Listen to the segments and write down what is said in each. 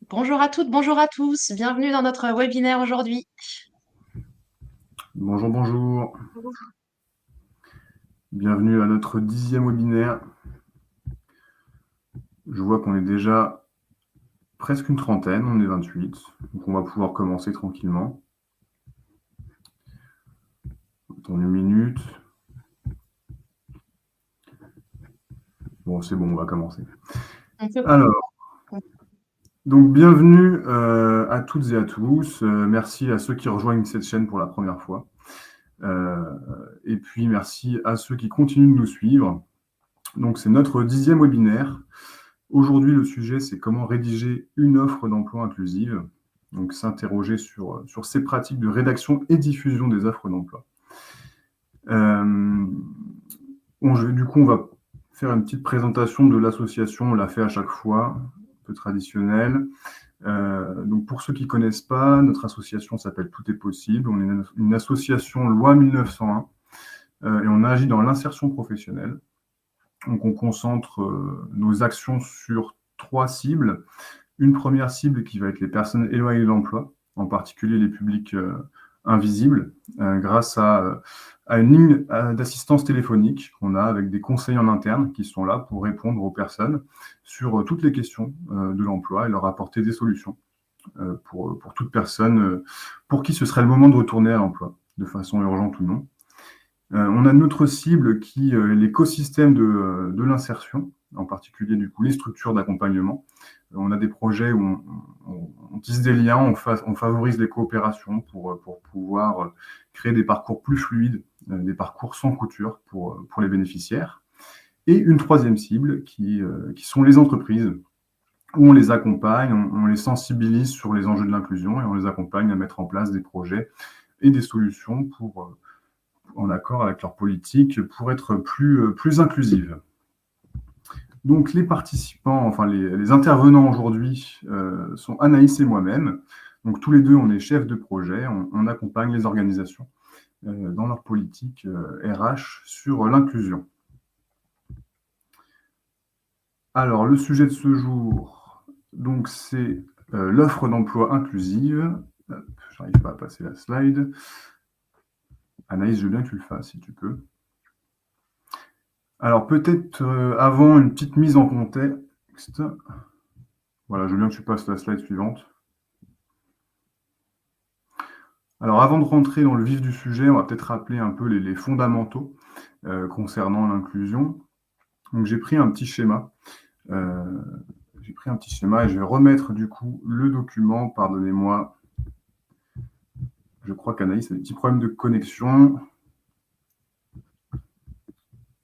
Bonjour à toutes, bonjour à tous, bienvenue dans notre webinaire aujourd'hui. Bonjour, bonjour. Bienvenue à notre 10e webinaire. Je vois qu'on est déjà presque une trentaine, on est 28, donc on va pouvoir commencer tranquillement. Attends une minute. Bon, c'est bon, on va commencer. On peut- Alors, donc bienvenue à toutes et à tous. Merci à ceux qui rejoignent cette chaîne pour la première fois. Euh, et puis merci à ceux qui continuent de nous suivre. Donc c'est notre 10e webinaire. Aujourd'hui, le sujet, c'est comment rédiger une offre d'emploi inclusive. Donc, s'interroger sur ces pratiques de rédaction et diffusion des offres d'emploi. Du coup, on va faire une petite présentation de l'association. On l'a fait à chaque fois, un peu traditionnel. Donc, pour ceux qui ne connaissent pas, notre association s'appelle Tout est possible. On est une association loi 1901 et on agit dans l'insertion professionnelle. Donc, on concentre nos actions sur 3 cibles. Une première cible qui va être les personnes éloignées de l'emploi, en particulier les publics invisibles, grâce à une ligne d'assistance téléphonique qu'on a avec des conseillers en interne qui sont là pour répondre aux personnes sur toutes les questions de l'emploi et leur apporter des solutions pour toute personne pour qui ce serait le moment de retourner à l'emploi, de façon urgente ou non. On a une autre cible qui est l'écosystème de l'insertion, en particulier du coup les structures d'accompagnement. On a des projets où on tisse des liens, on favorise les coopérations pour pouvoir créer des parcours plus fluides, des parcours sans couture pour les bénéficiaires. Et une troisième cible qui sont les entreprises, où on les accompagne, on les sensibilise sur les enjeux de l'inclusion et on les accompagne à mettre en place des projets et des solutions en accord avec leur politique pour être plus inclusive. Donc les participants, enfin les intervenants aujourd'hui sont Anaïs et moi-même. Donc tous les deux, on est chefs de projet, on accompagne les organisations dans leur politique RH sur l'inclusion. Alors le sujet de ce jour, donc c'est l'offre d'emploi inclusive. Je n'arrive pas à passer la slide. Anaïs, je veux bien que tu le fasses si tu peux. Alors peut-être avant une petite mise en contexte. Voilà, je veux bien que tu passes la slide suivante. Alors avant de rentrer dans le vif du sujet, on va peut-être rappeler un peu les fondamentaux concernant l'inclusion. Donc j'ai pris un petit schéma. Euh, et je vais remettre du coup le document. Pardonnez-moi. Je crois qu'Anaïs a des petits problèmes de connexion.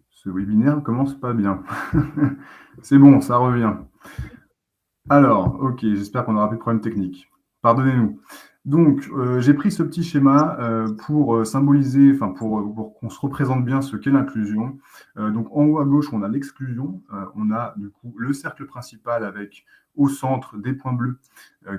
Ce webinaire ne commence pas bien. C'est bon, ça revient. Alors, ok, j'espère qu'on n'aura plus de problème technique. Pardonnez-nous. Donc, j'ai pris ce petit schéma pour symboliser, enfin pour qu'on se représente bien ce qu'est l'inclusion. Donc, en haut à gauche, on a l'exclusion. On a du coup le cercle principal avec au centre des points bleus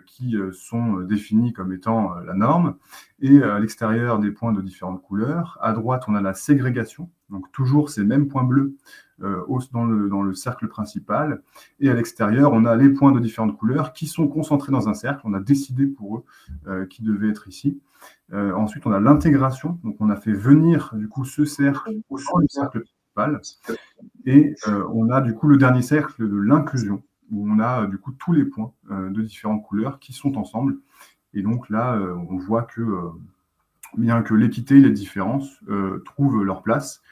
qui sont définis comme étant la norme, et à l'extérieur des points de différentes couleurs. À droite, on a la ségrégation, donc toujours ces mêmes points bleus dans le cercle principal. Et à l'extérieur, on a les points de différentes couleurs qui sont concentrés dans un cercle. On a décidé pour eux qui devaient être ici. Ensuite, on a l'intégration. Donc, on a fait venir du coup ce cercle dans le cercle principal. Et on a du coup le dernier cercle de l'inclusion, où on a du coup tous les points de différentes couleurs qui sont ensemble. Et donc là, on voit que bien que l'équité et les différences trouvent leur place.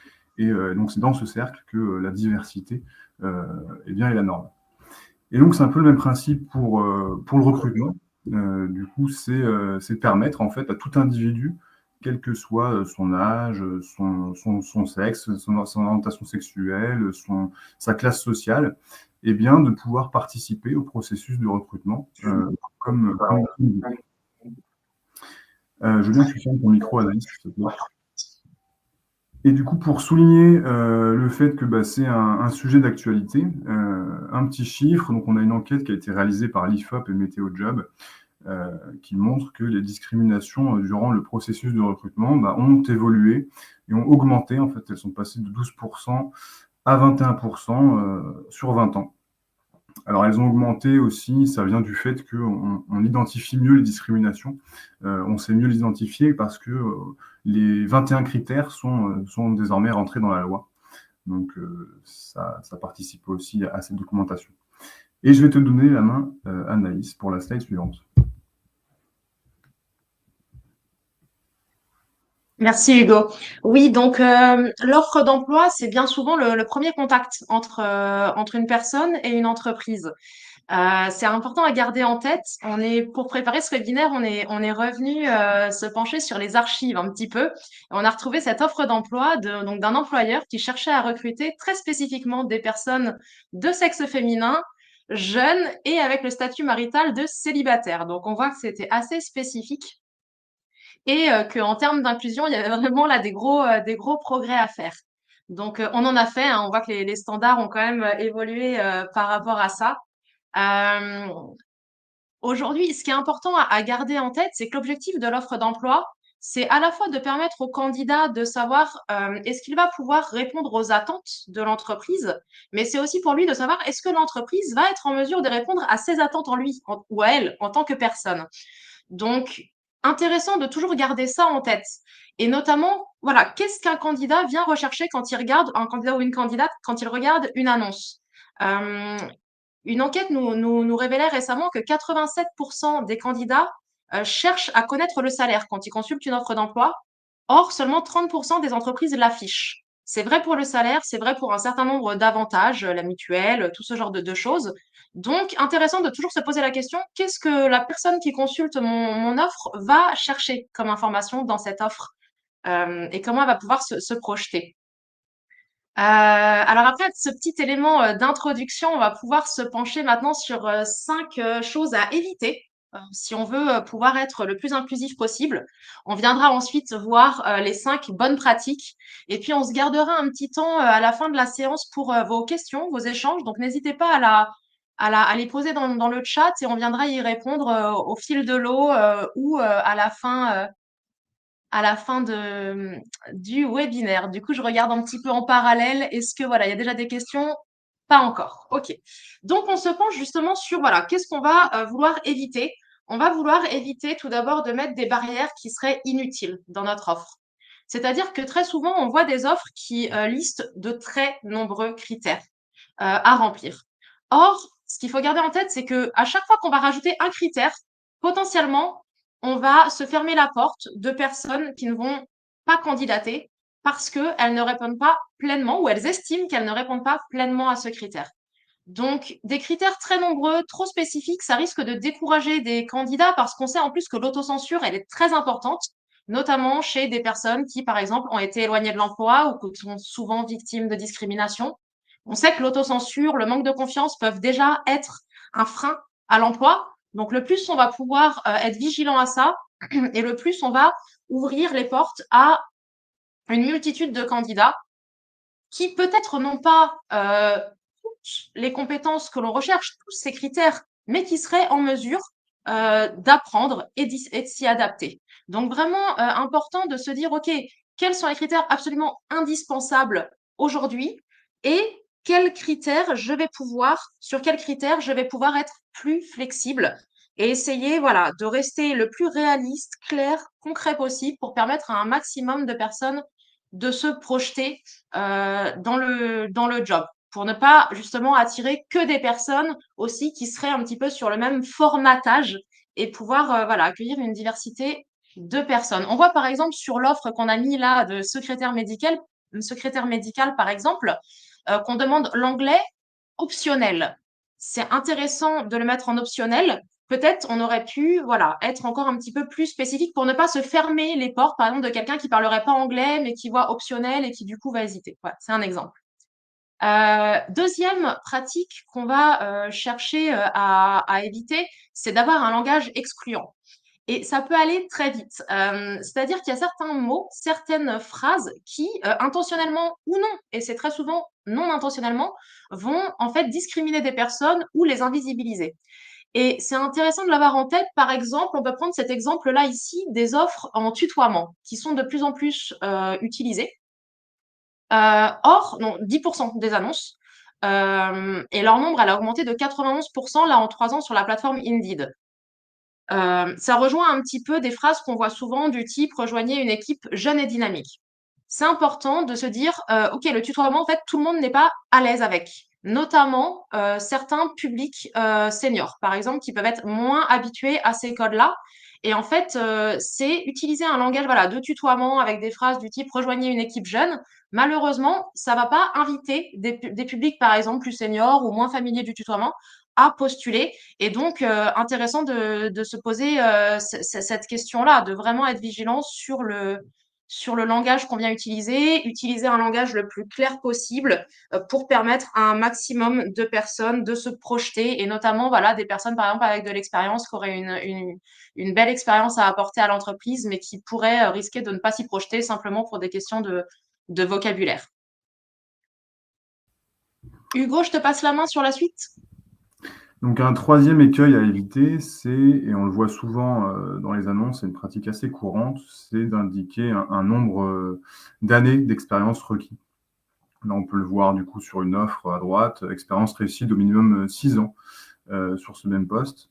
Et donc c'est dans ce cercle que la diversité eh bien, est la norme. Et donc c'est un peu le même principe pour le recrutement. Du coup, c'est permettre en fait à tout individu, quel que soit son âge, son sexe, son orientation sexuelle, sa classe sociale, eh bien, de pouvoir participer au processus de recrutement comme je veux bien que tu fermes ton micro, Anaïs, s'il te plaît. Et du coup, pour souligner le fait que c'est un sujet d'actualité, un petit chiffre, donc on a une enquête qui a été réalisée par l'IFOP et Météo Job, qui montre que les discriminations durant le processus de recrutement ont évolué et ont augmenté. En fait, elles sont passées de 12% à 21% sur 20 ans. Alors, elles ont augmenté aussi, ça vient du fait qu'on identifie mieux les discriminations. On sait mieux les identifier parce que les 21 critères sont désormais rentrés dans la loi. Donc, ça participe aussi à cette documentation. Et je vais te donner la main, Anaïs, pour la slide suivante. Merci Hugo. Oui, donc l'offre d'emploi, c'est bien souvent le premier contact entre une personne et une entreprise. C'est important à garder en tête. Pour préparer ce webinaire, on est revenu se pencher sur les archives un petit peu. On a retrouvé cette offre d'emploi donc d'un employeur qui cherchait à recruter très spécifiquement des personnes de sexe féminin, jeunes et avec le statut marital de célibataire. Donc on voit que c'était assez spécifique et qu'en termes d'inclusion, il y avait vraiment là des gros progrès à faire. Donc on en a fait, hein. On voit que les standards ont quand même évolué par rapport à ça. Euh, Aujourd'hui, ce qui est important à garder en tête, c'est que l'objectif de l'offre d'emploi, c'est à la fois de permettre au candidat de savoir est-ce qu'il va pouvoir répondre aux attentes de l'entreprise, mais c'est aussi pour lui de savoir est-ce que l'entreprise va être en mesure de répondre à ses attentes en lui ou à elle en tant que personne. Donc, intéressant de toujours garder ça en tête. Et notamment, voilà, qu'est-ce qu'un candidat vient rechercher quand il regarde, un candidat ou une candidate, quand il regarde une annonce? Euh, une enquête nous révélait récemment que 87% des candidats cherchent à connaître le salaire quand ils consultent une offre d'emploi. Or, seulement 30% des entreprises l'affichent. C'est vrai pour le salaire, c'est vrai pour un certain nombre d'avantages, la mutuelle, tout ce genre de choses. Donc, intéressant de toujours se poser la question, qu'est-ce que la personne qui consulte mon offre va chercher comme information dans cette offre et comment elle va pouvoir se projeter. Alors après ce petit élément d'introduction, on va pouvoir se pencher maintenant sur 5 choses à éviter si on veut pouvoir être le plus inclusif possible. On viendra ensuite voir les 5 bonnes pratiques et puis on se gardera un petit temps à la fin de la séance pour vos questions, vos échanges. Donc n'hésitez pas à les poser dans le chat et on viendra y répondre au fil de l'eau ou à la fin du webinaire. Du coup, je regarde un petit peu en parallèle. Est-ce que voilà, il y a déjà des questions? Pas encore. OK. Donc, on se penche justement sur voilà, qu'est-ce qu'on va vouloir éviter? On va vouloir éviter tout d'abord de mettre des barrières qui seraient inutiles dans notre offre. C'est-à-dire que très souvent, on voit des offres qui listent de très nombreux critères à remplir. Or, ce qu'il faut garder en tête, c'est que à chaque fois qu'on va rajouter un critère, potentiellement, on va se fermer la porte de personnes qui ne vont pas candidater parce qu'elles ne répondent pas pleinement ou elles estiment qu'elles ne répondent pas pleinement à ce critère. Donc, des critères très nombreux, trop spécifiques, ça risque de décourager des candidats parce qu'on sait en plus que l'autocensure, elle est très importante, notamment chez des personnes qui, par exemple, ont été éloignées de l'emploi ou qui sont souvent victimes de discrimination. On sait que l'autocensure, le manque de confiance peuvent déjà être un frein à l'emploi. Donc, le plus on va pouvoir être vigilant à ça et le plus on va ouvrir les portes à une multitude de candidats qui peut-être n'ont pas toutes les compétences que l'on recherche, tous ces critères, mais qui seraient en mesure d'apprendre et de s'y adapter. Donc vraiment important de se dire, OK, quels sont les critères absolument indispensables aujourd'hui et sur quels critères je vais pouvoir être plus flexible et essayer, voilà, de rester le plus réaliste, clair, concret possible pour permettre à un maximum de personnes de se projeter dans le job pour ne pas justement attirer que des personnes aussi qui seraient un petit peu sur le même formatage et pouvoir voilà, accueillir une diversité de personnes. On voit par exemple sur l'offre qu'on a mis là de secrétaire médical par exemple, qu'on demande l'anglais optionnel. C'est intéressant de le mettre en optionnel. Peut-être on aurait pu voilà, être encore un petit peu plus spécifique pour ne pas se fermer les portes, par exemple, de quelqu'un qui parlerait pas anglais, mais qui voit optionnel et qui du coup va hésiter. Voilà, c'est un exemple. Deuxième pratique qu'on va chercher à éviter, c'est d'avoir un langage excluant. Et ça peut aller très vite. C'est-à-dire qu'il y a certains mots, certaines phrases qui, intentionnellement ou non, et c'est très souvent non intentionnellement, vont en fait discriminer des personnes ou les invisibiliser. Et c'est intéressant de l'avoir en tête. Par exemple, on peut prendre cet exemple-là ici des offres en tutoiement qui sont de plus en plus utilisées. Or, non, 10% des annonces. et leur nombre, elle a augmenté de 91% là en 3 ans sur la plateforme Indeed. Ça rejoint un petit peu des phrases qu'on voit souvent du type rejoignez une équipe jeune et dynamique. C'est important de se dire, ok, le tutoiement, en fait, tout le monde n'est pas à l'aise avec, notamment certains publics seniors, par exemple, qui peuvent être moins habitués à ces codes-là. Et en fait, c'est utiliser un langage voilà, de tutoiement avec des phrases du type rejoignez une équipe jeune. Malheureusement, ça va pas inviter des publics, par exemple, plus seniors ou moins familiers du tutoiement à postuler. Et donc, intéressant de se poser cette question-là, de vraiment être vigilant sur le langage qu'on vient utiliser, utiliser un langage le plus clair possible pour permettre à un maximum de personnes de se projeter, et notamment voilà, des personnes, par exemple, avec de l'expérience, qui auraient une belle expérience à apporter à l'entreprise, mais qui pourraient risquer de ne pas s'y projeter simplement pour des questions de vocabulaire. Hugo, je te passe la main sur la suite. Donc un troisième écueil à éviter, c'est, et on le voit souvent dans les annonces, c'est une pratique assez courante, c'est d'indiquer un nombre d'années d'expérience requis. Là, on peut le voir du coup sur une offre à droite, expérience réussie d'au minimum 6 ans sur ce même poste.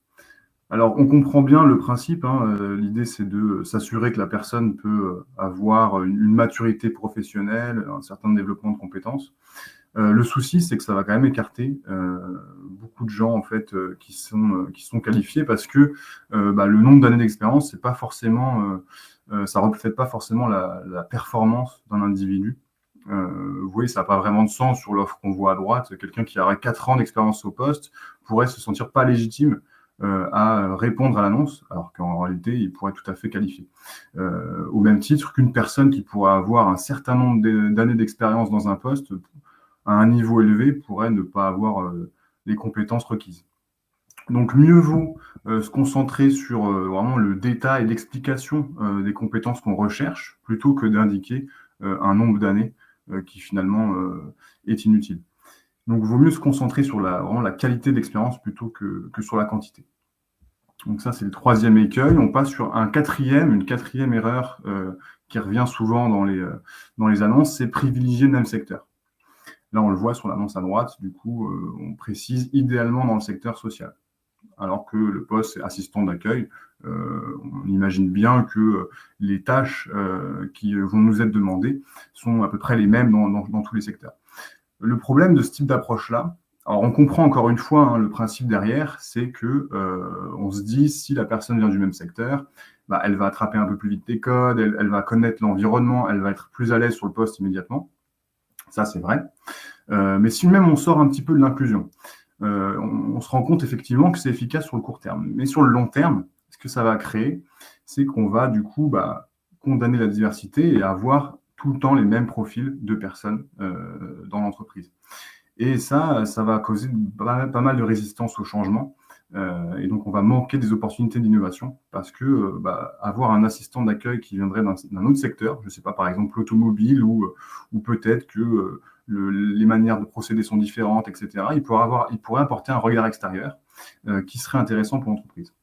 Alors, on comprend bien le principe, hein, l'idée c'est de s'assurer que la personne peut avoir une maturité professionnelle, un certain développement de compétences. Le souci, c'est que ça va quand même écarter beaucoup de gens en fait qui sont qualifiés parce que le nombre d'années d'expérience, c'est pas forcément, ça reflète pas forcément la performance d'un individu. Vous voyez, ça n'a pas vraiment de sens sur l'offre qu'on voit à droite. Quelqu'un qui aurait 4 ans d'expérience au poste pourrait se sentir pas légitime à répondre à l'annonce, alors qu'en réalité, il pourrait tout à fait qualifier. Au même titre qu'une personne qui pourrait avoir un certain nombre d'années d'expérience dans un poste à un niveau élevé pourrait ne pas avoir les compétences requises. Donc mieux vaut se concentrer sur vraiment le détail et l'explication des compétences qu'on recherche plutôt que d'indiquer un nombre d'années qui finalement est inutile. Donc il vaut mieux se concentrer sur vraiment la qualité de l'expérience plutôt que sur la quantité. Donc ça, c'est le troisième écueil. On passe sur une quatrième erreur qui revient souvent dans les annonces, c'est privilégier le même secteur. Là, on le voit sur l'annonce à droite, du coup, on précise idéalement dans le secteur social. Alors que le poste est assistant d'accueil, on imagine bien que les tâches qui vont nous être demandées sont à peu près les mêmes dans tous les secteurs. Le problème de ce type d'approche-là, alors on comprend encore une fois hein, le principe derrière, c'est que on se dit si la personne vient du même secteur, elle va attraper un peu plus vite les codes, elle va connaître l'environnement, elle va être plus à l'aise sur le poste immédiatement. Ça, c'est vrai. Mais si même on sort un petit peu de l'inclusion, on se rend compte effectivement que c'est efficace sur le court terme. Mais sur le long terme, ce que ça va créer, c'est qu'on va du coup condamner la diversité et avoir tout le temps les mêmes profils de personnes dans l'entreprise. Et ça va causer pas mal de résistance au changement. Et donc, on va manquer des opportunités d'innovation parce que avoir un assistant d'accueil qui viendrait d'un autre secteur, je ne sais pas, par exemple l'automobile ou peut-être que les manières de procéder sont différentes, etc., il pourrait apporter un regard extérieur qui serait intéressant pour l'entreprise.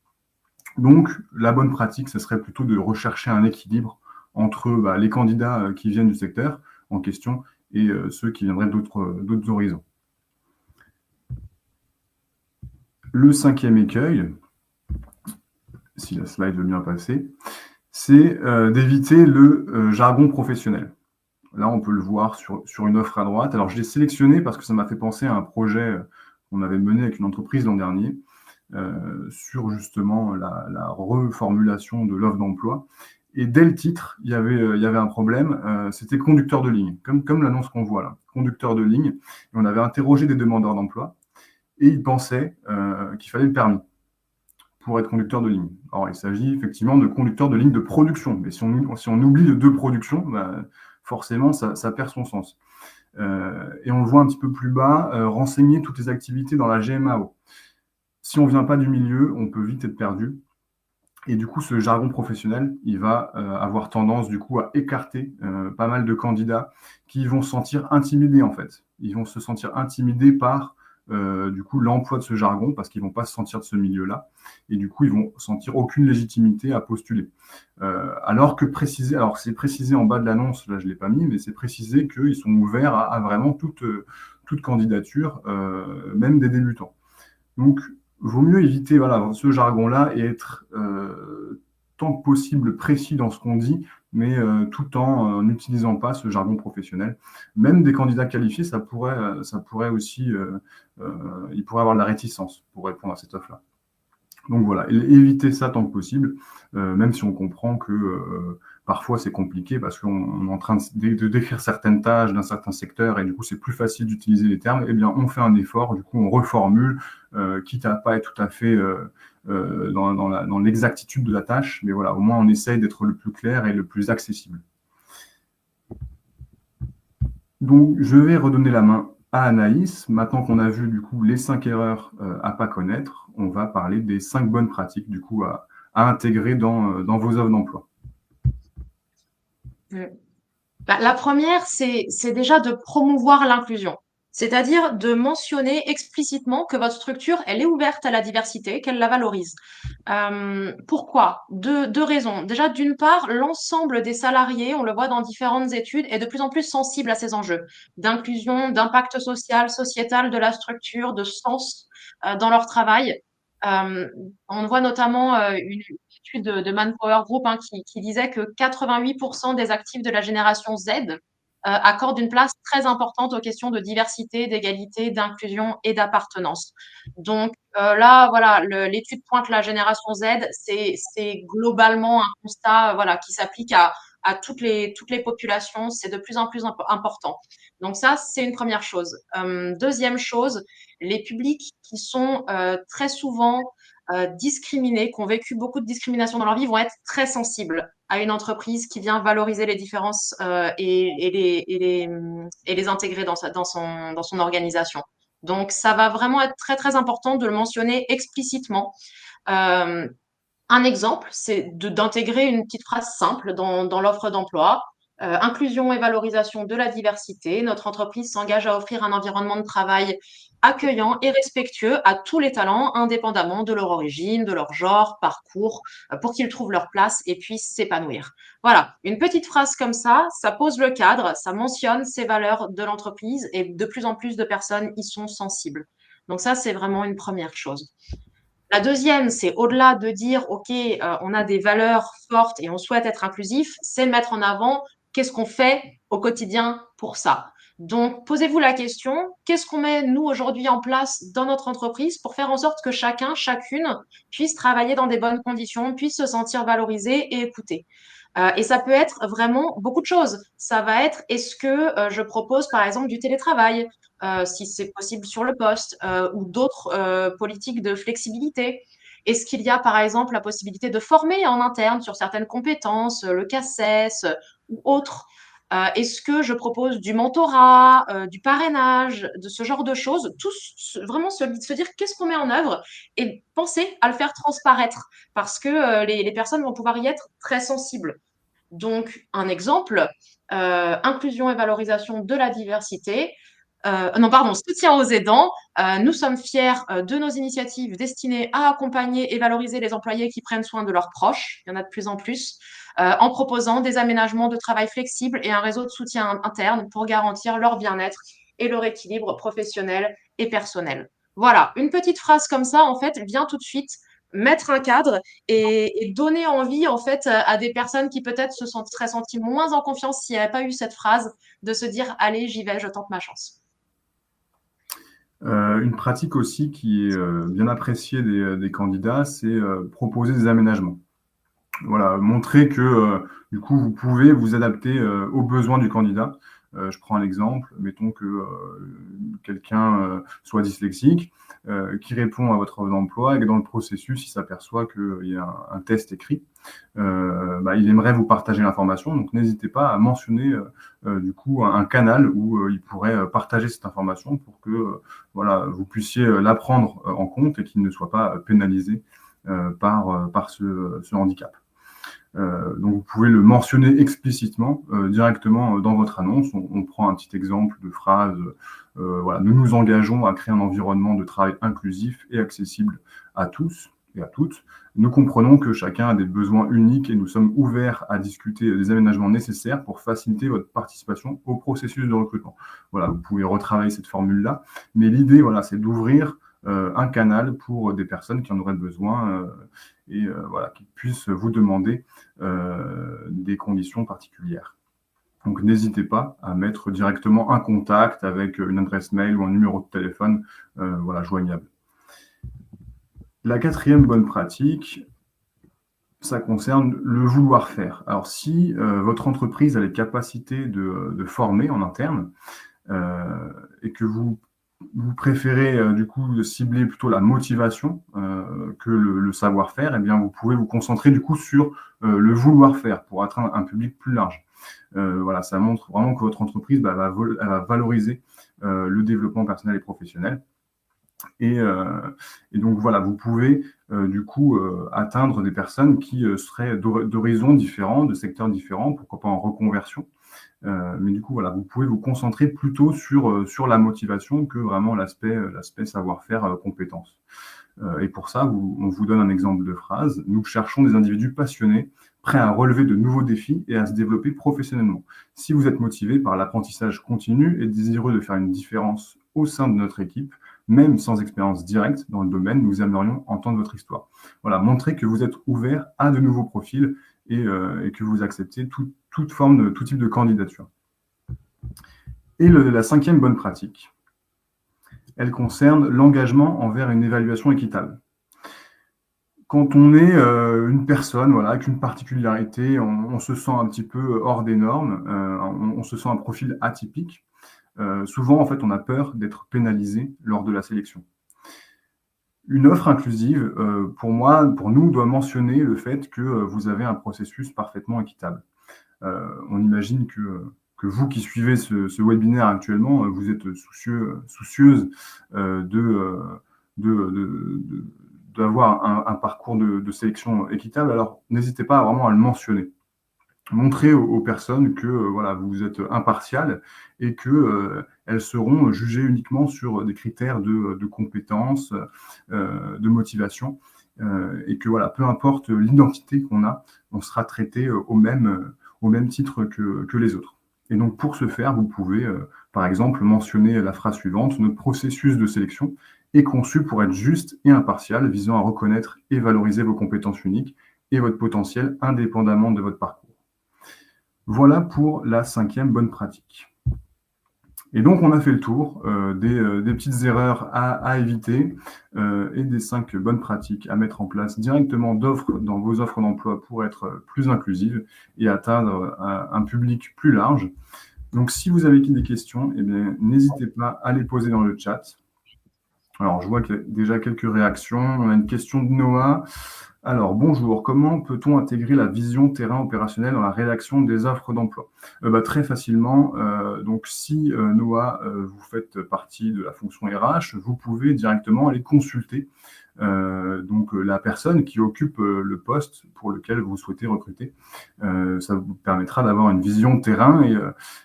Donc, la bonne pratique, ce serait plutôt de rechercher un équilibre entre les candidats qui viennent du secteur en question et ceux qui viendraient d'autres horizons. Le cinquième écueil, si la slide veut bien passer, c'est d'éviter le jargon professionnel. Là, on peut le voir sur une offre à droite. Alors, je l'ai sélectionné parce que ça m'a fait penser à un projet qu'on avait mené avec une entreprise l'an dernier sur justement la reformulation de l'offre d'emploi. Et dès le titre, il y avait un problème, c'était conducteur de ligne, comme l'annonce qu'on voit là, conducteur de ligne. Et on avait interrogé des demandeurs d'emploi et ils pensaient qu'il fallait le permis pour être conducteur de ligne. Alors, il s'agit effectivement de conducteur de ligne de production. Mais si on oublie le de production, forcément, ça perd son sens. Et on le voit un petit peu plus bas, renseigner toutes les activités dans la GMAO. Si on ne vient pas du milieu, on peut vite être perdu. Et du coup, ce jargon professionnel, il va avoir tendance du coup à écarter pas mal de candidats qui vont se sentir intimidés en fait. Ils vont se sentir intimidés par du coup l'emploi de ce jargon parce qu'ils vont pas se sentir de ce milieu-là et du coup ils vont sentir aucune légitimité à postuler. Alors c'est précisé en bas de l'annonce, là je l'ai pas mis, mais c'est précisé qu'ils sont ouverts à vraiment toute toute candidature, même des débutants. Donc, vaut mieux éviter voilà, ce jargon-là et être tant que possible précis dans ce qu'on dit, mais tout en n'utilisant pas ce jargon professionnel. Même des candidats qualifiés, ça pourrait aussi, ils pourraient avoir de la réticence pour répondre à cette offre-là. Donc voilà, éviter ça tant que possible, même si on comprend que parfois c'est compliqué parce qu'on est en train de décrire certaines tâches d'un certain secteur et du coup c'est plus facile d'utiliser les termes, eh bien on fait un effort, du coup on reformule, quitte à pas être tout à fait dans l'exactitude de la tâche, mais voilà, au moins on essaye d'être le plus clair et le plus accessible. Donc je vais redonner la main à Anaïs. Maintenant qu'on a vu du coup les 5 erreurs à pas connaître, on va parler des 5 bonnes pratiques du coup à intégrer dans vos offres d'emploi. La première, c'est déjà de promouvoir l'inclusion, c'est-à-dire de mentionner explicitement que votre structure, elle est ouverte à la diversité, qu'elle la valorise. Pourquoi? Deux raisons. Déjà, d'une part, l'ensemble des salariés, on le voit dans différentes études, est de plus en plus sensible à ces enjeux d'inclusion, d'impact social, sociétal de la structure, de sens dans leur travail. On voit notamment une étude de Manpower Group qui disait que 88% des actifs de la génération Z accordent une place très importante aux questions de diversité, d'égalité, d'inclusion et d'appartenance. Donc là, voilà, l'étude pointe la génération Z, c'est globalement un constat voilà, qui s'applique à toutes les populations, c'est de plus en plus important. Donc ça, c'est une première chose. Deuxième chose, les publics qui sont très souvent discriminés, qui ont vécu beaucoup de discrimination dans leur vie, vont être très sensibles à une entreprise qui vient valoriser les différences et les intégrer dans son organisation. Donc, ça va vraiment être très, très important de le mentionner explicitement. Un exemple, c'est d'intégrer une petite phrase simple dans l'offre d'emploi. Inclusion et valorisation de la diversité. Notre entreprise s'engage à offrir un environnement de travail accueillant et respectueux à tous les talents, indépendamment de leur origine, de leur genre, parcours, pour qu'ils trouvent leur place et puissent s'épanouir. Voilà, une petite phrase comme ça pose le cadre, ça mentionne ces valeurs de l'entreprise et de plus en plus de personnes y sont sensibles. Donc ça, c'est vraiment une première chose. La deuxième, c'est au-delà de dire, OK, on a des valeurs fortes et on souhaite être inclusif, c'est mettre en avant qu'est-ce qu'on fait au quotidien pour ça. Donc, posez-vous la question, qu'est-ce qu'on met, nous, aujourd'hui en place dans notre entreprise pour faire en sorte que chacun, chacune puisse travailler dans des bonnes conditions, puisse se sentir valorisé et écouté. Et ça peut être vraiment beaucoup de choses. Ça va être, est-ce que je propose, par exemple, du télétravail? Si c'est possible sur le poste, ou d'autres politiques de flexibilité. Est-ce qu'il y a, par exemple, la possibilité de former en interne sur certaines compétences, le CACES ou autres? Est-ce que je propose du mentorat, du parrainage, de ce genre de choses? Vraiment se dire qu'est-ce qu'on met en œuvre et penser à le faire transparaître parce que les personnes vont pouvoir y être très sensibles. Donc, un exemple, inclusion et valorisation de la diversité. Non, pardon, soutien aux aidants. Nous sommes fiers de nos initiatives destinées à accompagner et valoriser les employés qui prennent soin de leurs proches. Il y en a de plus en plus, en proposant des aménagements de travail flexibles et un réseau de soutien interne pour garantir leur bien-être et leur équilibre professionnel et personnel. Voilà, une petite phrase comme ça, en fait, vient tout de suite mettre un cadre et donner envie, en fait, à des personnes qui peut-être seraient senties moins en confiance s'il n'y avait pas eu cette phrase, de se dire, allez, j'y vais, je tente ma chance. Une pratique aussi qui est bien appréciée des candidats, c'est proposer des aménagements. Voilà, montrer que du coup vous pouvez vous adapter aux besoins du candidat. Je prends un exemple, mettons que quelqu'un soit dyslexique, qui répond à votre offre d'emploi et que dans le processus, il s'aperçoit qu'il y a un test écrit. Il aimerait vous partager l'information, donc n'hésitez pas à mentionner du coup un canal où il pourrait partager cette information pour que voilà, vous puissiez la prendre en compte et qu'il ne soit pas pénalisé par ce handicap. Donc vous pouvez le mentionner explicitement directement dans votre annonce. On prend un petit exemple de phrase. Voilà, nous nous engageons à créer un environnement de travail inclusif et accessible à tous. et à toutes. Nous comprenons que chacun a des besoins uniques et nous sommes ouverts à discuter des aménagements nécessaires pour faciliter votre participation au processus de recrutement. Voilà, vous pouvez retravailler cette formule-là, mais l'idée, voilà, c'est d'ouvrir un canal pour des personnes qui en auraient besoin et voilà, qui puissent vous demander des conditions particulières. Donc, n'hésitez pas à mettre directement un contact avec une adresse mail ou un numéro de téléphone voilà, joignable. La quatrième bonne pratique, ça concerne le vouloir faire. Alors, si votre entreprise a les capacités de former en interne et que vous préférez du coup cibler plutôt la motivation que le savoir-faire, eh bien, vous pouvez vous concentrer du coup sur le vouloir faire pour atteindre un public plus large. Voilà, ça montre vraiment que votre entreprise elle va valoriser le développement personnel et professionnel. Et donc voilà, vous pouvez du coup atteindre des personnes qui seraient d'horizons différents, de secteurs différents, pourquoi pas en reconversion. Mais du coup, voilà, vous pouvez vous concentrer plutôt sur la motivation que vraiment l'aspect savoir-faire, compétence. Et pour ça, on vous donne un exemple de phrase. Nous cherchons des individus passionnés, prêts à relever de nouveaux défis et à se développer professionnellement. Si vous êtes motivé par l'apprentissage continu et désireux de faire une différence au sein de notre équipe, même sans expérience directe dans le domaine, nous aimerions entendre votre histoire. Voilà, montrez que vous êtes ouvert à de nouveaux profils et que vous acceptez tout type de candidature. Et la cinquième bonne pratique, elle concerne l'engagement envers une évaluation équitable. Quand on est une personne voilà, avec une particularité, on se sent un petit peu hors des normes, on se sent un profil atypique. Souvent, en fait, on a peur d'être pénalisé lors de la sélection. Une offre inclusive, pour nous, doit mentionner le fait que vous avez un processus parfaitement équitable. On imagine que vous qui suivez ce webinaire actuellement, vous êtes soucieuse d'avoir un parcours de sélection équitable. Alors, n'hésitez pas vraiment à le mentionner. Montrez aux personnes que voilà, vous êtes impartial et qu'elles seront jugées uniquement sur des critères de compétences, de motivation, et que voilà, peu importe l'identité qu'on a, on sera traité au même titre que les autres. Et donc, pour ce faire, vous pouvez, par exemple, mentionner la phrase suivante: notre processus de sélection est conçu pour être juste et impartial, visant à reconnaître et valoriser vos compétences uniques et votre potentiel indépendamment de votre parcours. Voilà pour la cinquième bonne pratique. Et donc, on a fait le tour des petites erreurs à éviter et des 5 bonnes pratiques à mettre en place directement dans vos offres d'emploi pour être plus inclusives et atteindre un public plus large. Donc, si vous avez des questions, eh bien, n'hésitez pas à les poser dans le chat. Alors, je vois qu'il y a déjà quelques réactions. On a une question de Noah. Alors, bonjour, comment peut-on intégrer la vision terrain opérationnel dans la rédaction des offres d'emploi? Très facilement. Donc, si Noah, vous faites partie de la fonction RH, vous pouvez directement aller consulter la personne qui occupe le poste pour lequel vous souhaitez recruter. Ça vous permettra d'avoir une vision terrain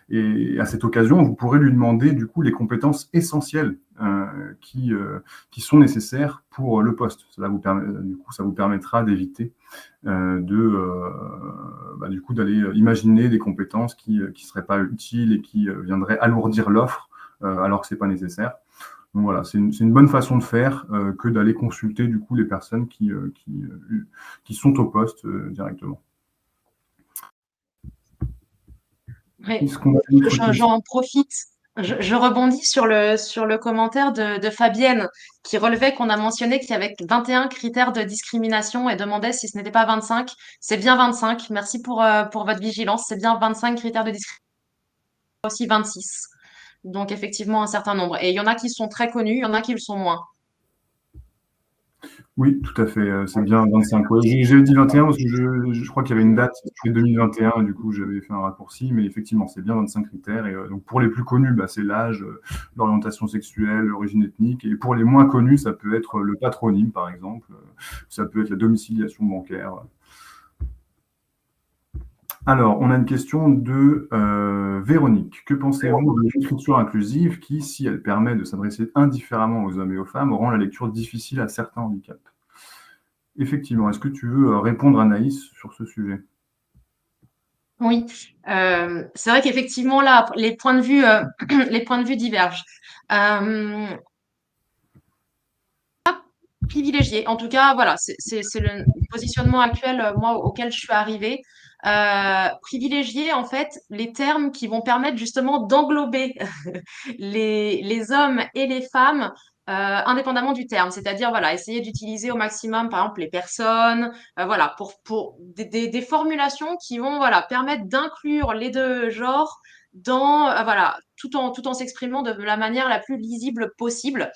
et à cette occasion, vous pourrez lui demander du coup les compétences essentielles qui sont nécessaires pour le poste. Ça vous permettra d'éviter d'aller imaginer des compétences qui ne seraient pas utiles et qui viendraient alourdir l'offre alors que ce n'est pas nécessaire. Donc voilà, c'est une bonne façon de faire que d'aller consulter du coup les personnes qui sont au poste directement. Oui. J'en profite. Je rebondis sur le commentaire de Fabienne qui relevait qu'on a mentionné qu'il y avait 21 critères de discrimination et demandait si ce n'était pas 25. C'est bien 25. Merci pour votre vigilance. C'est bien 25 critères de discrimination, aussi 26. Donc effectivement un certain nombre. Et il y en a qui sont très connus, il y en a qui le sont moins. Oui, tout à fait. C'est bien 25. Ouais, j'ai dit 21 parce que je crois qu'il y avait une date, c'était 2021, du coup j'avais fait un raccourci, mais effectivement c'est bien 25 critères. Et donc pour les plus connus, c'est l'âge, l'orientation sexuelle, l'origine ethnique. Et pour les moins connus, ça peut être le patronyme par exemple, ça peut être la domiciliation bancaire. Alors, on a une question de Véronique. Que pensez-vous de l'écriture inclusive qui, si elle permet de s'adresser indifféremment aux hommes et aux femmes, rend la lecture difficile à certains handicaps? Effectivement. Est-ce que tu veux répondre, Anaïs, sur ce sujet? Oui, c'est vrai qu'effectivement là, les points de vue, les points de vue divergent. Euh, Privilégié. En tout cas, voilà, c'est le positionnement actuel, moi, auquel je suis arrivée. Privilégier, en fait, les termes qui vont permettre justement d'englober les hommes et les femmes, indépendamment du terme. C'est-à-dire, voilà, essayer d'utiliser au maximum, par exemple, les personnes, voilà, pour des formulations qui vont, voilà, permettre d'inclure les deux genres dans, voilà, tout en s'exprimant de la manière la plus lisible possible.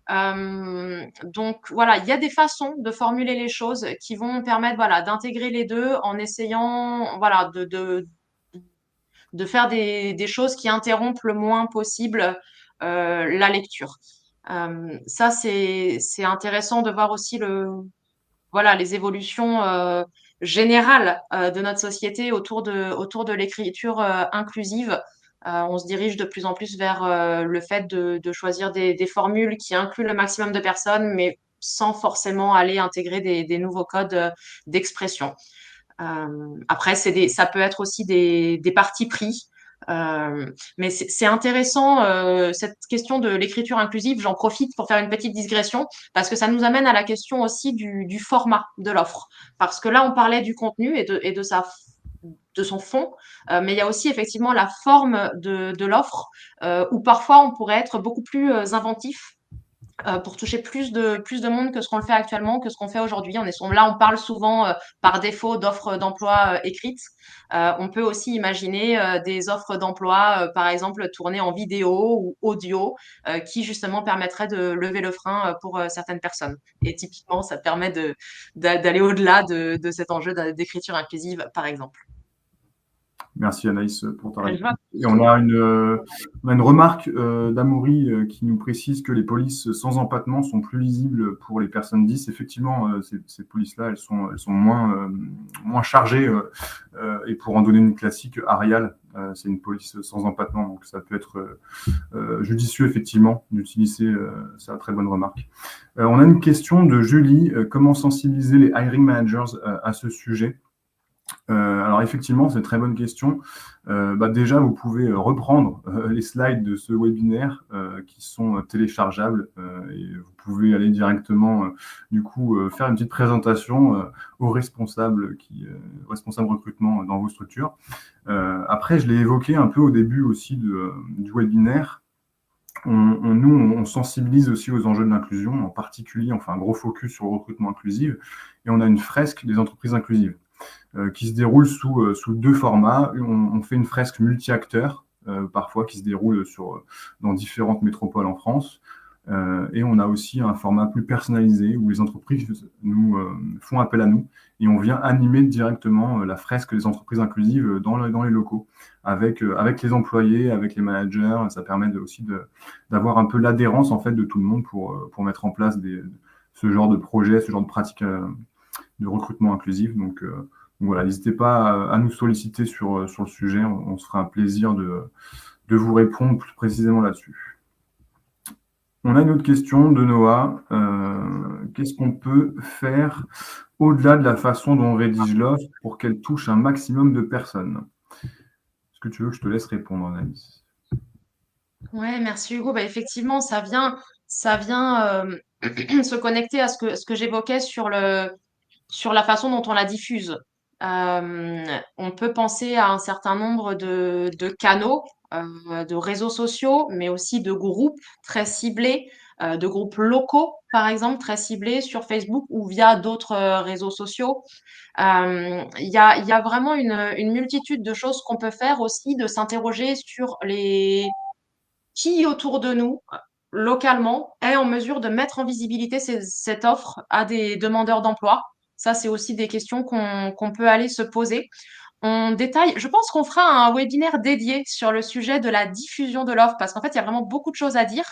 Donc voilà, il y a des façons de formuler les choses qui vont permettre voilà d'intégrer les deux en essayant voilà de faire des choses qui interrompent le moins possible la lecture. Ça c'est intéressant de voir aussi voilà les évolutions générales de notre société autour de l'écriture inclusive. On se dirige de plus en plus vers le fait de choisir des formules qui incluent le maximum de personnes, mais sans forcément aller intégrer des nouveaux codes d'expression. Après, ça peut être aussi des partis pris. Mais c'est intéressant, cette question de l'écriture inclusive. J'en profite pour faire une petite digression parce que ça nous amène à la question aussi du format de l'offre. Parce que là, on parlait du contenu et de son fond, mais il y a aussi effectivement la forme de l'offre où parfois on pourrait être beaucoup plus inventif pour toucher plus de monde que ce qu'on le fait actuellement, que ce qu'on fait aujourd'hui. Là, on parle souvent par défaut d'offres d'emploi écrites. On peut aussi imaginer des offres d'emploi, par exemple, tournées en vidéo ou audio, qui justement permettraient de lever le frein pour certaines personnes. Et typiquement, ça permet d'aller au-delà de cet enjeu d'écriture inclusive, par exemple. Merci Anaïs pour ta Je réponse. vois. Et on a une remarque d'Amaury qui nous précise que les polices sans empattement sont plus lisibles pour les personnes 10. Effectivement, ces polices-là, elles sont moins chargées. Et pour en donner une classique, Arial, c'est une police sans empattement. Donc ça peut être judicieux, effectivement, d'utiliser. C'est une très bonne remarque. On a une question de Julie. Comment sensibiliser les hiring managers à ce sujet? Alors effectivement, c'est une très bonne question. Déjà, vous pouvez reprendre les slides de ce webinaire qui sont téléchargeables et vous pouvez aller directement, faire une petite présentation aux responsables responsables recrutement dans vos structures. Après, je l'ai évoqué un peu au début aussi du webinaire. On sensibilise aussi aux enjeux de l'inclusion, en particulier, on fait un gros focus sur le recrutement inclusif et on a une fresque des entreprises inclusives qui se déroule sous deux formats. On fait une fresque multi-acteurs, parfois, qui se déroule dans différentes métropoles en France. Et on a aussi un format plus personnalisé où les entreprises nous font appel à nous et on vient animer directement la fresque des entreprises inclusives dans les locaux avec les employés, avec les managers. Ça permet aussi d'avoir un peu l'adhérence en fait de tout le monde pour mettre en place ce genre de projet, ce genre de pratique de recrutement inclusif. Donc voilà, n'hésitez pas à nous solliciter sur le sujet. On se fera un plaisir de vous répondre plus précisément là-dessus. On a une autre question de Noah. Qu'est-ce qu'on peut faire au-delà de la façon dont on rédige l'offre pour qu'elle touche un maximum de personnes? Est-ce que tu veux que je te laisse répondre, Anaïs? Ouais, merci Hugo. Effectivement, ça vient se connecter à ce que j'évoquais sur la façon dont on la diffuse. On peut penser à un certain nombre de canaux, de réseaux sociaux, mais aussi de groupes très ciblés, de groupes locaux, par exemple, très ciblés sur Facebook ou via d'autres réseaux sociaux. Il y a vraiment une multitude de choses qu'on peut faire aussi, de s'interroger sur qui autour de nous, localement, est en mesure de mettre en visibilité cette offre à des demandeurs d'emploi. Ça, c'est aussi des questions qu'on peut aller se poser. On détaille, je pense qu'on fera un webinaire dédié sur le sujet de la diffusion de l'offre parce qu'en fait, il y a vraiment beaucoup de choses à dire.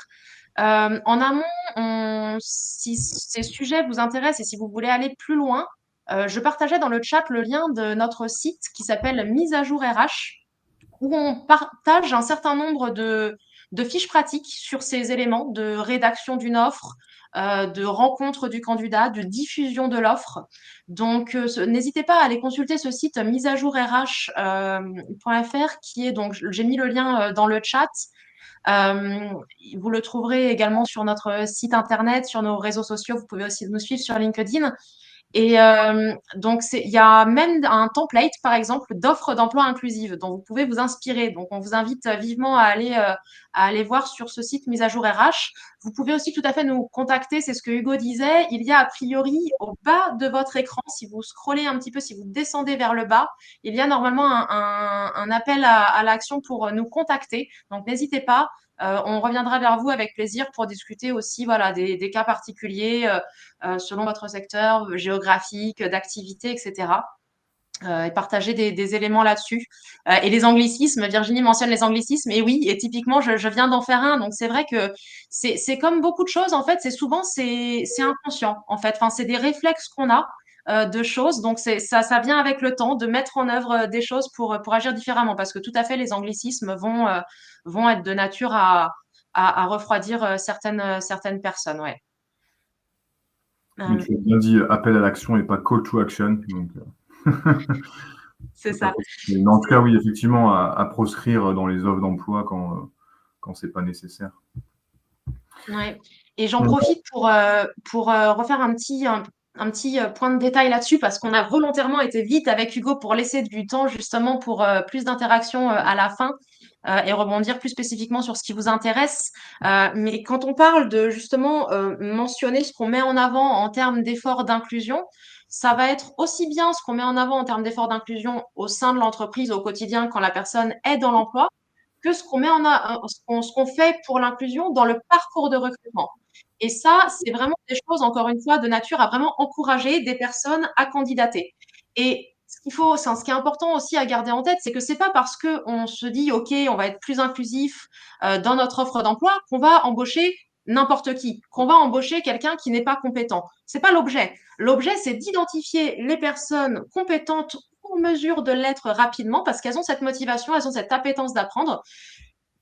En amont, si ces sujets vous intéressent et si vous voulez aller plus loin, je partageais dans le chat le lien de notre site qui s'appelle Mise à jour RH où on partage un certain nombre de fiches pratiques sur ces éléments de rédaction d'une offre, de rencontre du candidat, de diffusion de l'offre. Donc, n'hésitez pas à aller consulter ce site miseajourrh.fr qui est donc, j'ai mis le lien dans le chat. Euh, Vous le trouverez également sur notre site internet, sur nos réseaux sociaux. Vous pouvez aussi nous suivre sur LinkedIn. Et donc, il y a même un template, par exemple, d'offres d'emploi inclusives dont vous pouvez vous inspirer. Donc, on vous invite vivement à aller voir sur ce site Mise à jour RH. Vous pouvez aussi tout à fait nous contacter, c'est ce que Hugo disait. Il y a a priori au bas de votre écran, si vous scrollez un petit peu, si vous descendez vers le bas, il y a normalement un appel à l'action pour nous contacter. Donc, n'hésitez pas. On reviendra vers vous avec plaisir pour discuter aussi voilà, des cas particuliers selon votre secteur géographique, d'activité, etc. Et partager des éléments là-dessus. Et les anglicismes, Virginie mentionne les anglicismes, et oui, et typiquement, je viens d'en faire un. Donc, c'est vrai que c'est comme beaucoup de choses, en fait, c'est inconscient, en fait. Enfin, c'est des réflexes qu'on a de choses. Donc, ça vient avec le temps de mettre en œuvre des choses pour agir différemment. Parce que tout à fait, les anglicismes vont être de nature à refroidir certaines personnes, ouais. Mais Euh, tu as bien dit appel à l'action et pas call to action. Donc, c'est faut pas ça. proscrire. Mais en tout cas, oui, effectivement, à proscrire dans les offres d'emploi quand c'est pas nécessaire. Ouais. Et j'en On- profite pour refaire un petit point de détail là-dessus parce qu'on a volontairement été vite avec Hugo pour laisser du temps justement pour plus d'interaction à la fin et rebondir plus spécifiquement sur ce qui vous intéresse. Mais quand on parle de justement mentionner ce qu'on met en avant en termes d'efforts d'inclusion, ça va être aussi bien ce qu'on met en avant en termes d'efforts d'inclusion au sein de l'entreprise au quotidien quand la personne est dans l'emploi que ce qu'on met ce qu'on fait pour l'inclusion dans le parcours de recrutement. Et ça, c'est vraiment des choses, encore une fois, de nature à vraiment encourager des personnes à candidater. Et ce qui est important aussi à garder en tête, c'est que c'est pas parce que on se dit, OK, on va être plus inclusif dans notre offre d'emploi qu'on va embaucher n'importe qui, qu'on va embaucher quelqu'un qui n'est pas compétent. C'est pas l'objet. L'objet, c'est d'identifier les personnes compétentes en mesure de l'être rapidement parce qu'elles ont cette motivation, elles ont cette appétence d'apprendre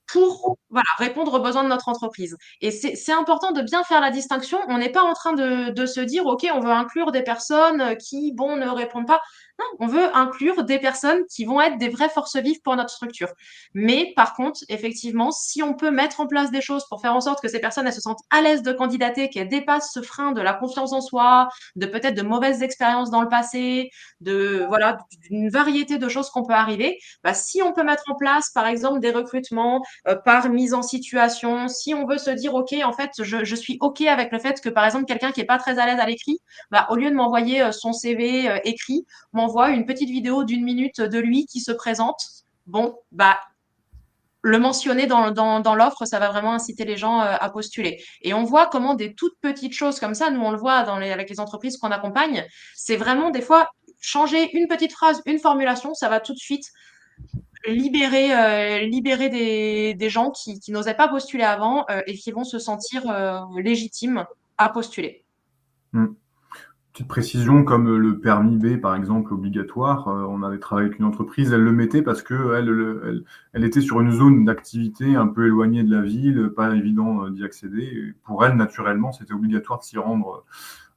pour voilà, répondre aux besoins de notre entreprise. Et c'est important de bien faire la distinction. On n'est pas en train de se dire, OK, on veut inclure des personnes qui, bon, ne répondent pas. Non, on veut inclure des personnes qui vont être des vraies forces vives pour notre structure. Mais par contre, effectivement, si on peut mettre en place des choses pour faire en sorte que ces personnes elles se sentent à l'aise de candidater, qu'elles dépassent ce frein de la confiance en soi, de peut-être de mauvaises expériences dans le passé, de voilà, d'une variété de choses qu'on peut arriver, bah, si on peut mettre en place, par exemple, des recrutements par mise en situation. Si on veut se dire, OK, en fait, je suis OK avec le fait que, par exemple, quelqu'un qui n'est pas très à l'aise à l'écrit, bah, au lieu de m'envoyer son CV écrit, m'envoie une petite vidéo d'1 minute de lui qui se présente. Bon, bah, le mentionner dans l'offre, ça va vraiment inciter les gens à postuler. Et on voit comment des toutes petites choses comme ça, nous on le voit avec les entreprises qu'on accompagne, c'est vraiment des fois changer une petite phrase, une formulation, ça va tout de suite libérer des gens qui n'osaient pas postuler avant et qui vont se sentir légitimes à postuler. Hmm. Petite précision, comme le permis B, par exemple, obligatoire, on avait travaillé avec une entreprise, elle le mettait parce que elle était sur une zone d'activité un peu éloignée de la ville, pas évident d'y accéder. Et pour elle, naturellement, c'était obligatoire de s'y rendre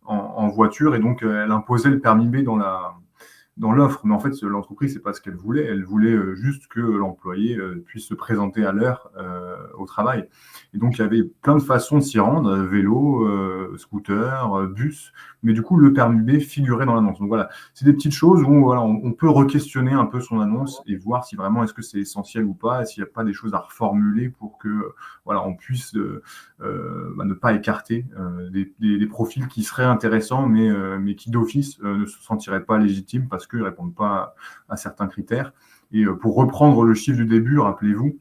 en voiture, et donc elle imposait le permis B dans l'offre. Mais en fait, l'entreprise, c'est pas ce qu'elle voulait. Elle voulait juste que l'employé puisse se présenter à l'heure au travail. Et donc, il y avait plein de façons de s'y rendre, vélo, scooter, bus. Mais du coup, le permis B figurait dans l'annonce. Donc voilà, c'est des petites choses où voilà, on peut re-questionner un peu son annonce et voir si vraiment est-ce que c'est essentiel ou pas, et s'il n'y a pas des choses à reformuler pour que voilà, on puisse ne pas écarter des profils qui seraient intéressants, mais qui d'office ne se sentiraient pas légitimes parce qu'ils ne répondent pas à certains critères. Et pour reprendre le chiffre du début, rappelez-vous,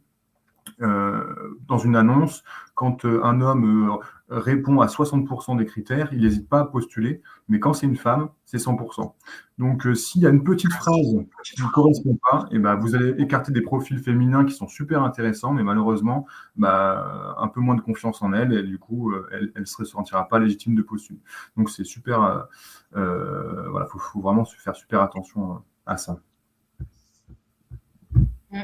dans une annonce, quand un homme répond à 60% des critères, il n'hésite pas à postuler, mais quand c'est une femme, c'est 100%. Donc, s'il y a une petite phrase qui ne correspond pas, et ben, vous allez écarter des profils féminins qui sont super intéressants, mais malheureusement, un peu moins de confiance en elle, et du coup, elle ne se sentira pas légitime de postuler. Donc, c'est super, voilà, faut vraiment se faire super attention à ça. Mm.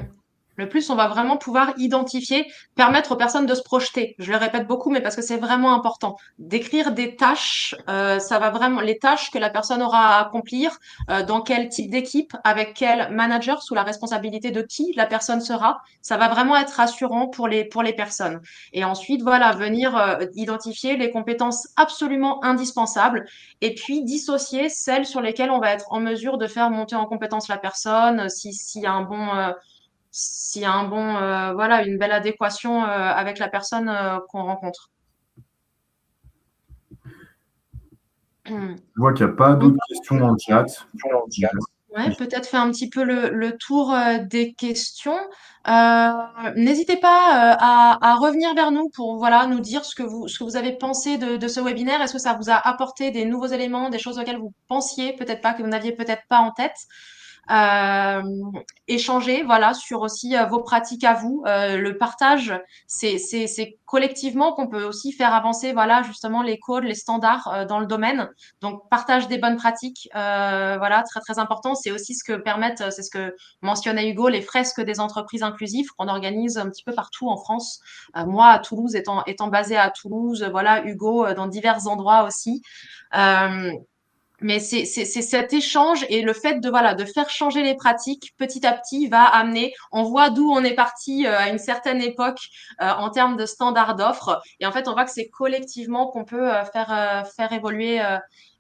Le plus on va vraiment pouvoir identifier, permettre aux personnes de se projeter. Je le répète beaucoup, mais parce que c'est vraiment important. D'écrire des tâches, ça va vraiment, les tâches que la personne aura à accomplir, dans quel type d'équipe, avec quel manager, sous la responsabilité de qui la personne sera. Ça va vraiment être rassurant pour les personnes. Et ensuite, voilà, venir identifier les compétences absolument indispensables et puis dissocier celles sur lesquelles on va être en mesure de faire monter en compétence la personne, s'il y a un bon, s'il y a un bon, voilà, une belle adéquation avec la personne qu'on rencontre. Je vois qu'il n'y a pas Donc, d'autres questions dans le chat. ouais, peut-être faire un petit peu le tour des questions. N'hésitez pas à revenir vers nous pour voilà, nous dire ce que vous avez pensé de ce webinaire. Est-ce que ça vous a apporté des nouveaux éléments, des choses auxquelles vous pensiez peut-être pas, que vous n'aviez peut-être pas en tête? Euh, Échanger voilà sur aussi vos pratiques à vous, le partage, c'est collectivement qu'on peut aussi faire avancer voilà justement les codes, les standards dans le domaine. Donc partage des bonnes pratiques, voilà, très très important. C'est aussi ce que permettent, c'est ce que mentionnait Hugo, les fresques des entreprises inclusives qu'on organise un petit peu partout en France. Moi à Toulouse, étant basée à Toulouse, voilà, Hugo dans divers endroits aussi. Euh, mais c'est cet échange et le fait de voilà de faire changer les pratiques petit à petit va amener. On voit d'où on est parti à une certaine époque en termes de standards d'offres. Et en fait, on voit que c'est collectivement qu'on peut faire évoluer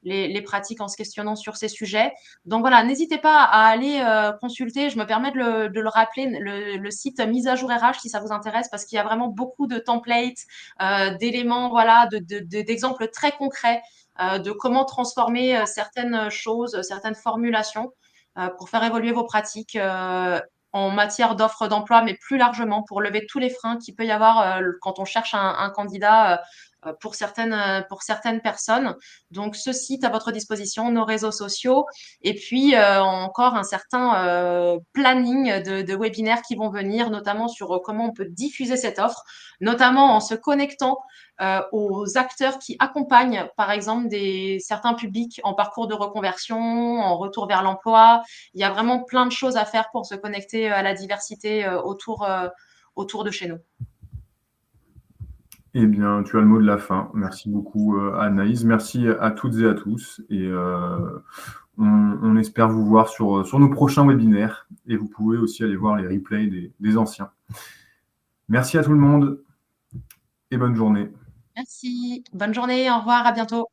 les pratiques en se questionnant sur ces sujets. Donc voilà, n'hésitez pas à aller consulter. Je me permets de le rappeler, le site Mise à jour RH si ça vous intéresse, parce qu'il y a vraiment beaucoup de templates, d'éléments, voilà, d'exemples très concrets de comment transformer certaines choses, certaines formulations pour faire évoluer vos pratiques en matière d'offres d'emploi, mais plus largement pour lever tous les freins qu'il peut y avoir quand on cherche un candidat pour certaines personnes. Donc, ce site à votre disposition, nos réseaux sociaux, et puis encore un certain planning de webinaires qui vont venir, notamment sur comment on peut diffuser cette offre, notamment en se connectant aux acteurs qui accompagnent, par exemple, certains publics en parcours de reconversion, en retour vers l'emploi. Il y a vraiment plein de choses à faire pour se connecter à la diversité autour de chez nous. Eh bien, tu as le mot de la fin. Merci beaucoup, Anaïs. Merci à toutes et à tous. Et on espère vous voir sur nos prochains webinaires. Et vous pouvez aussi aller voir les replays des anciens. Merci à tout le monde et bonne journée. Merci. Bonne journée. Au revoir. À bientôt.